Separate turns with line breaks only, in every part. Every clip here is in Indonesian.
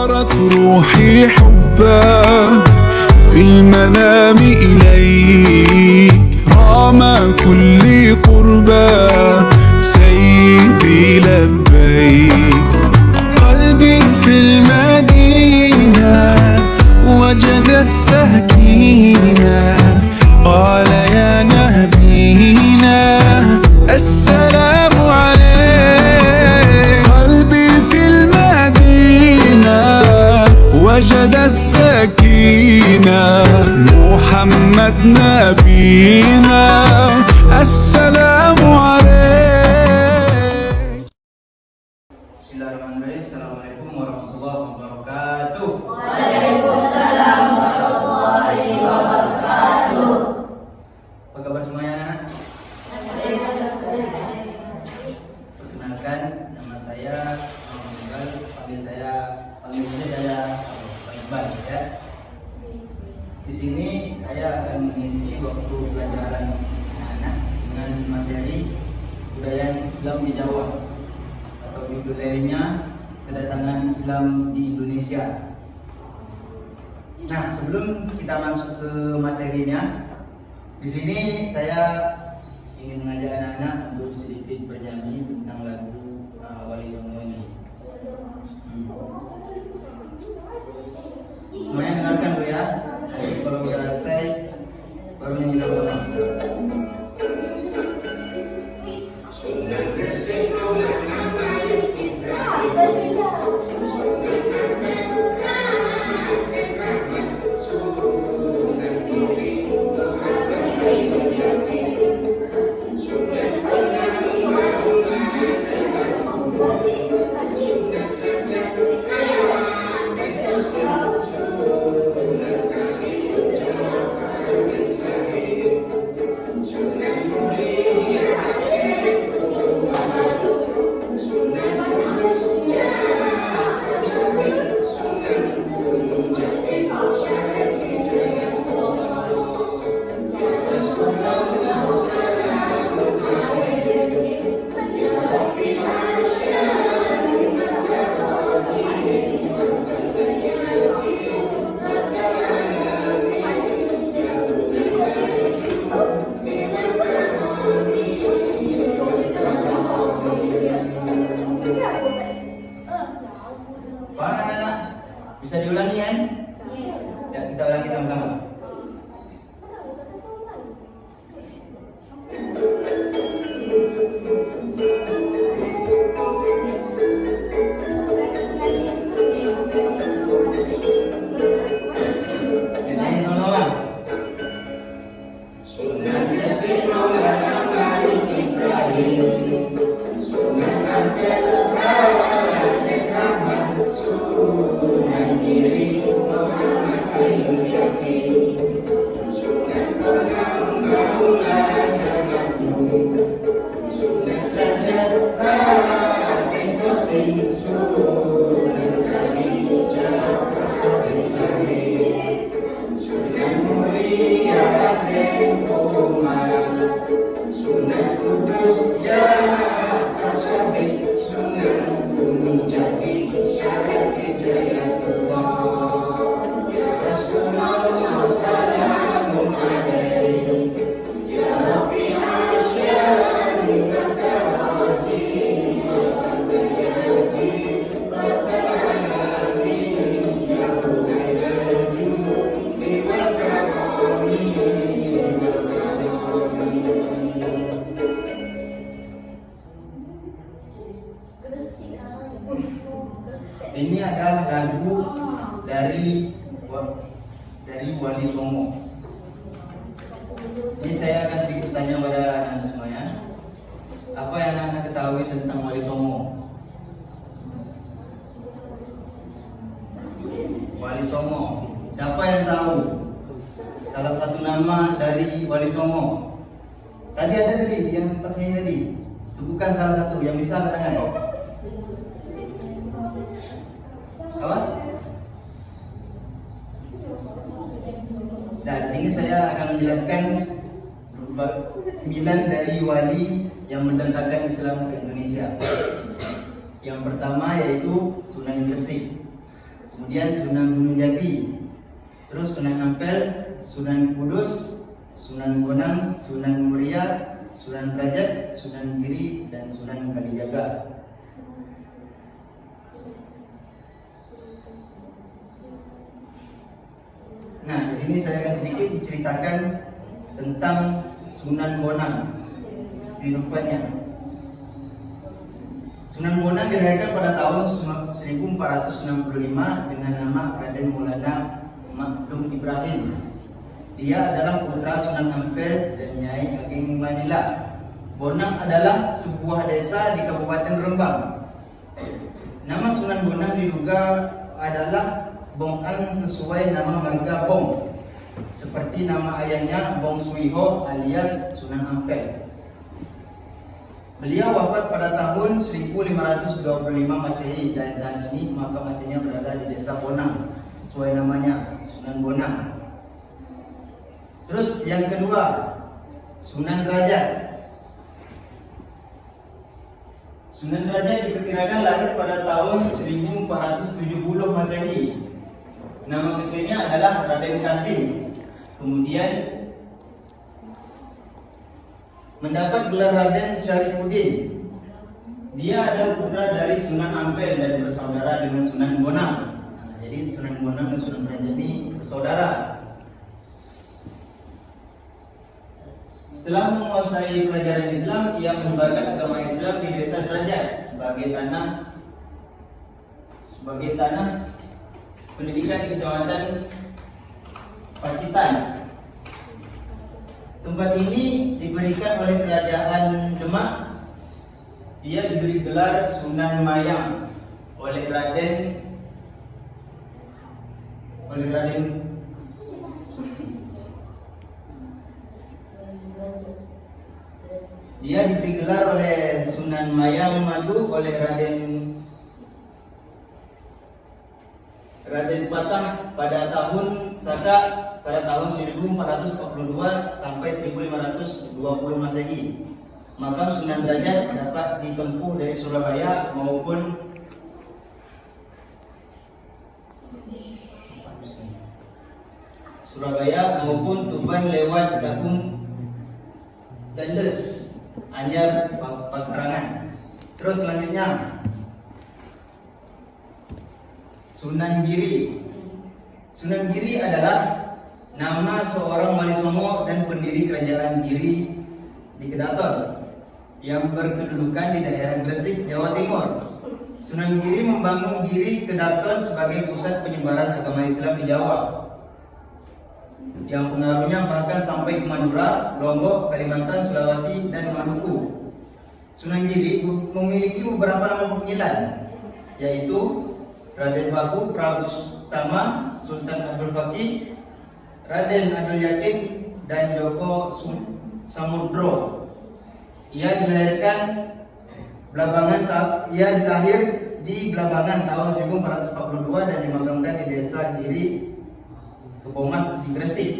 صارت روحي حبا في المنام إليك رام كل قربا سيدي لبيك. قلبي في المدينة وجد السكينة قال يا نبينا السلام عليك. قلبي في المدينة وجد السكينة محمد نبينا السلام عليك.
Bismillahirrahmanirrahim. Assalamualaikum warahmatullahi wabarakatuh.
Waalaikumsalam warahmatullahi wabarakatuh.
Apa kabar semuanya anak? Perkenalkan, nama saya Muhammad Iqbal. Panggil saya Pak Iqbal ya. Di sini saya akan mengisi waktu pelajaran anak dengan materi budaya Islam di Jawa, atau judul lainnya kedatangan Islam di Indonesia. Nah, sebelum kita masuk ke materinya, di sini saya ingin mengajak anak-anak untuk sedikit bernyanyi tentang lagu Wali Songo ini. Semuanya dengarkan dulu ya. Kalau udah selesai, baru nyanyi lagu apa. Bisa diulangi kan? Ya, kita ulangi sama-sama. Ini adalah lagu dari Wali Songo. Ini saya akan sedikit tanya pada anak semuanya. Apa yang anak ketahui tentang Wali Songo? Wali Songo. Siapa yang tahu salah satu nama dari Wali Songo? Tadi ada yang pas nyanyi tadi. Sebutkan salah satu yang bisa angkat tangan. Apa? Nah, di sini saya akan menjelaskan 9 dari wali yang mendatangkan Islam ke Indonesia. Yang pertama yaitu Sunan Gresik. kemudian Sunan Gunung Jati, terus Sunan Ampel, Sunan Kudus, Sunan Bonang, Sunan Muria, Sunan Derajat, Sunan Giri, dan Sunan Kalijaga. Nah, di sini saya akan sedikit menceritakan tentang Sunan Bonang, kehidupannya. Sunan Bonang dilahirkan pada tahun 1465 dengan nama Raden Maulana Makdum Ibrahim. Dia adalah putra Sunan Ampel dan Nyai Ageng Manila. Bonang adalah sebuah desa di Kabupaten Rembang. Nama Sunan Bonang diduga adalah Bong-an sesuai nama marga Bong, seperti nama ayahnya Bong Suiho alias Sunan Ampel. Beliau wafat pada tahun 1525 Masehi dan saat ini makam aslinya berada di Desa Bonang sesuai namanya, Sunan Bonang. Terus yang kedua, Sunan Derajat. Sunan Derajat diperkirakan lahir pada tahun 1470 Masehi. Nama kecilnya adalah Raden Kasim. Kemudian mendapat gelar Raden Syarifuddin. Dia adalah putra dari Sunan Ampel dan bersaudara dengan Sunan Bonang. Jadi Sunan Bonang dan Sunan Derajat ini bersaudara. Setelah menguasai pelajaran Islam, ia menyebarkan agama Islam di Desa Derajat sebagai tanah pendidikan di Kecamatan Pacitan. Tempat ini diberikan oleh Kerajaan Demak. Ia diberi gelar Sunan Mayang oleh Raden Dia diberi gelar oleh Sunan Mayang Madu oleh Raden Patah pada tahun Saka pada tahun 1442 sampai 1520 Masehi. Makam Sunan Derajat dapat ditempuh dari Surabaya maupun Tuban lewat Gagung Dandes, Anyar, Pakarangan. Terus selanjutnya Sunan Giri. Sunan Giri adalah nama seorang wali songo dan pendiri kerajaan Giri di Kedaton yang berkedudukan di daerah Gresik, Jawa Timur. Sunan Giri membangun Giri Kedaton sebagai pusat penyebaran agama Islam di Jawa, yang pengaruhnya bahkan sampai ke Madura, Lombok, Kalimantan, Sulawesi, dan Maluku. Sunan Giri memiliki beberapa nama panggilan, yaitu Raden Baku, Prabu Tama, Sultan Abdul Fakih, Raden Abdul Yakin, dan Joko Samudro. Ia dilahir di Blabangan tahun 1442 dan dimakamkan di Desa Giri Kebomas di Gresik.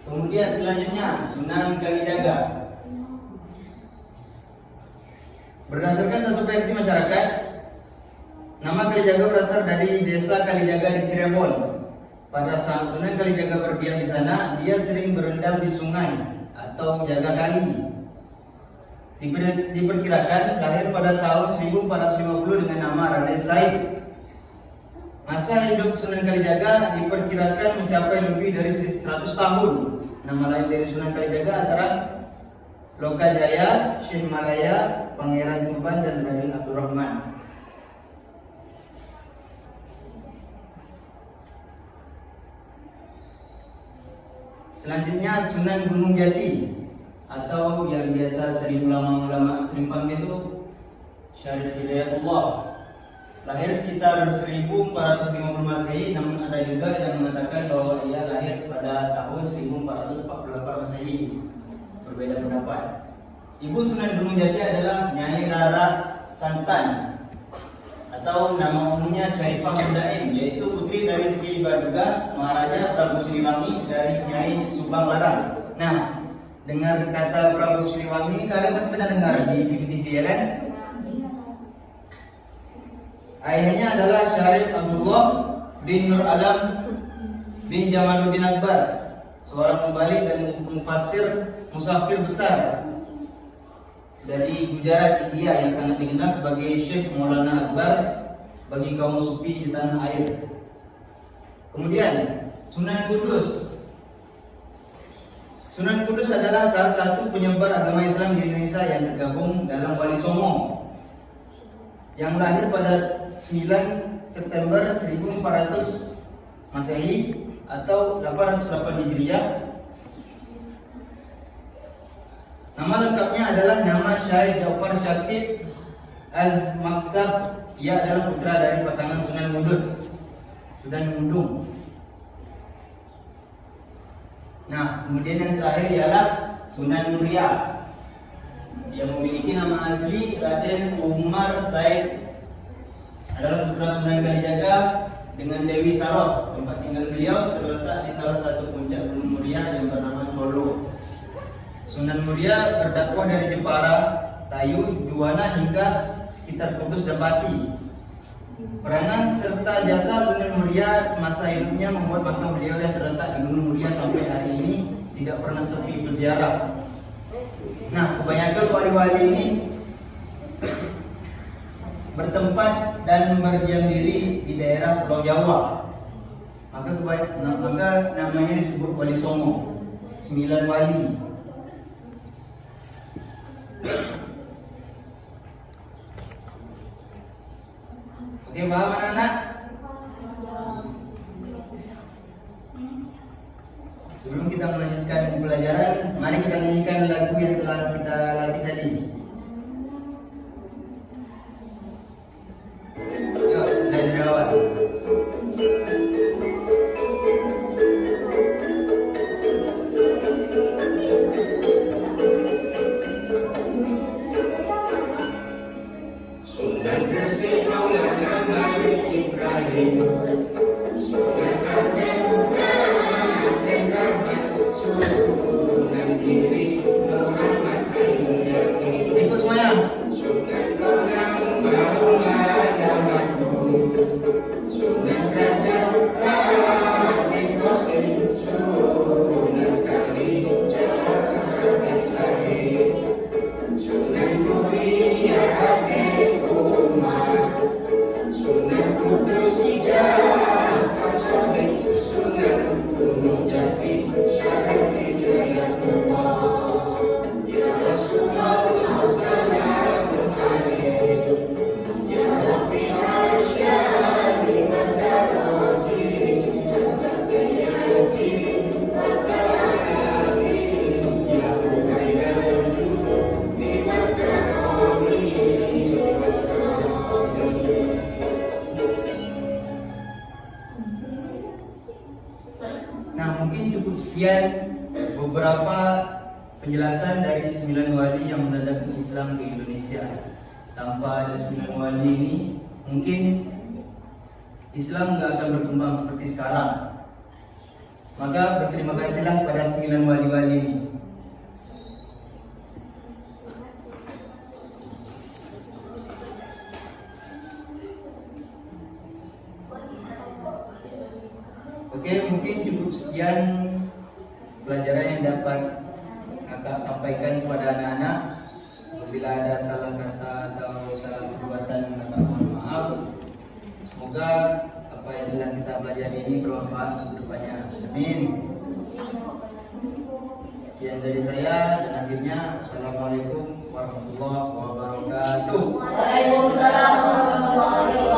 Kemudian selanjutnya Sunan Kalijaga. Berdasarkan satu versi masyarakat, nama Kalijaga berasal dari Desa Kalijaga di Cirebon. Pada saat Sunan Kalijaga berdiam di sana, dia sering berendam di sungai atau menjaga kali. Diperkirakan lahir pada tahun 1450 dengan nama Raden Said. Masa hidup Sunan Kalijaga diperkirakan mencapai lebih dari 100 tahun. Nama lain dari Sunan Kalijaga antara Lokajaya, Syekh Malaya, Pangeran Tuban, dan Raden Abdurrahman. Selanjutnya Sunan Gunung Jati, atau yang biasa sering ulama-ulama sering panggil itu Syarif Hidayatullah. Lahir sekitar 1450 Masehi, namun ada juga yang mengatakan bahwa ia lahir pada tahun 1448 Masehi. Berbeda pendapat. Ibu Sunan Gunung Jati adalah Nyai Rara Santan, atau nama umumnya Syarifah Mundaim, yaitu putri dari Sri Baduga Maharaja Prabu Siliwangi dari Nyai Subang Larang. Nah, dengar kata Prabu Siliwangi, kalian pasti pernah dengar di TV-TV ya kan? Ayahnya adalah Syarif Abdullah bin Nur Alam bin Jamaluddin Akbar, seorang mubalik dan musafir besar dari Gujarat, India, yang sangat dikenal sebagai Syekh Maulana Akbar bagi kaum sufi di tanah air. Kemudian Sunan Kudus. Sunan Kudus adalah salah satu penyebar agama Islam di Indonesia yang tergabung dalam Wali Songo, yang lahir pada 9 September 1400 Masehi atau 808 Hijriah. Nama lengkapnya adalah nama Syekh Ja'far Syakib Az-Maktab. Ia adalah putra dari pasangan Sunan Ngudung. Nah, kemudian yang terakhir ialah Sunan Muria, yang memiliki nama asli Raden Umar Said, adalah putra Sunan Kalijaga dengan Dewi Sarot. Tempat tinggal beliau terletak di salah satu puncak Gunung Muria yang bernama Solo. Sunan Muria berdakwah dari Jepara, Tayu, Juwana hingga sekitar Kudus dan Pati. Peranan serta jasa Sunan Muria semasa hidupnya membuat makam beliau yang terletak di Gunung Muria sampai hari ini tidak pernah sepi berziarah. Nah, kebanyakan wali-wali ini bertempat dan berdiam diri di daerah Pulau Jawa. Maka namanya disebut Wali Songo, 9 wali. Oke, paham anak-anak? Sebelum kita melanjutkan pelajaran, mari kita nyanyikan lagu yang telah kita latih tadi. Yuk, dari awal.
Sunan Gresik Maulana Malik Ibrahim, Sunan Aden Rahmat, Sunan Giri Muhammad Ainul Yakin,
Ikut semuanya.
Sunan Bonang Maulana Mahdum, Sunan Raja Raden Qasim, Sunan Kalijaga Sahih, Sunan Muria Habib Umar, Sunan Kudus Ja'far Syakib, Sunan Gunung Jati Syarif Hidayatullah. Ya Rasulullah salamun alaik, Ya Rafi'al syani wal darajati, Al-Taqiyati wal ta'alabi, Ya Muhayyal judud bima karami wal karami.
Nah, mungkin cukup sekian beberapa penjelasan dari 9 wali yang mendatangkan Islam ke Indonesia. Tanpa ada 9 wali ini, mungkin Islam nggak akan berkembang seperti sekarang. Maka berterima kasihlah kepada 9 wali-wali ini. Oke, mungkin cukup sekian pelajaran yang dapat kakak sampaikan kepada anak-anak. Apabila ada salah kata atau salah perbuatan, kakak mohon maaf. Semoga apa yang telah kita pelajari ini bermanfaat untuk depannya. Amin. Sekian dari saya, dan akhirnya Assalamualaikum warahmatullahi wabarakatuh.
Waalaikumsalam warahmatullahi wabarakatuh.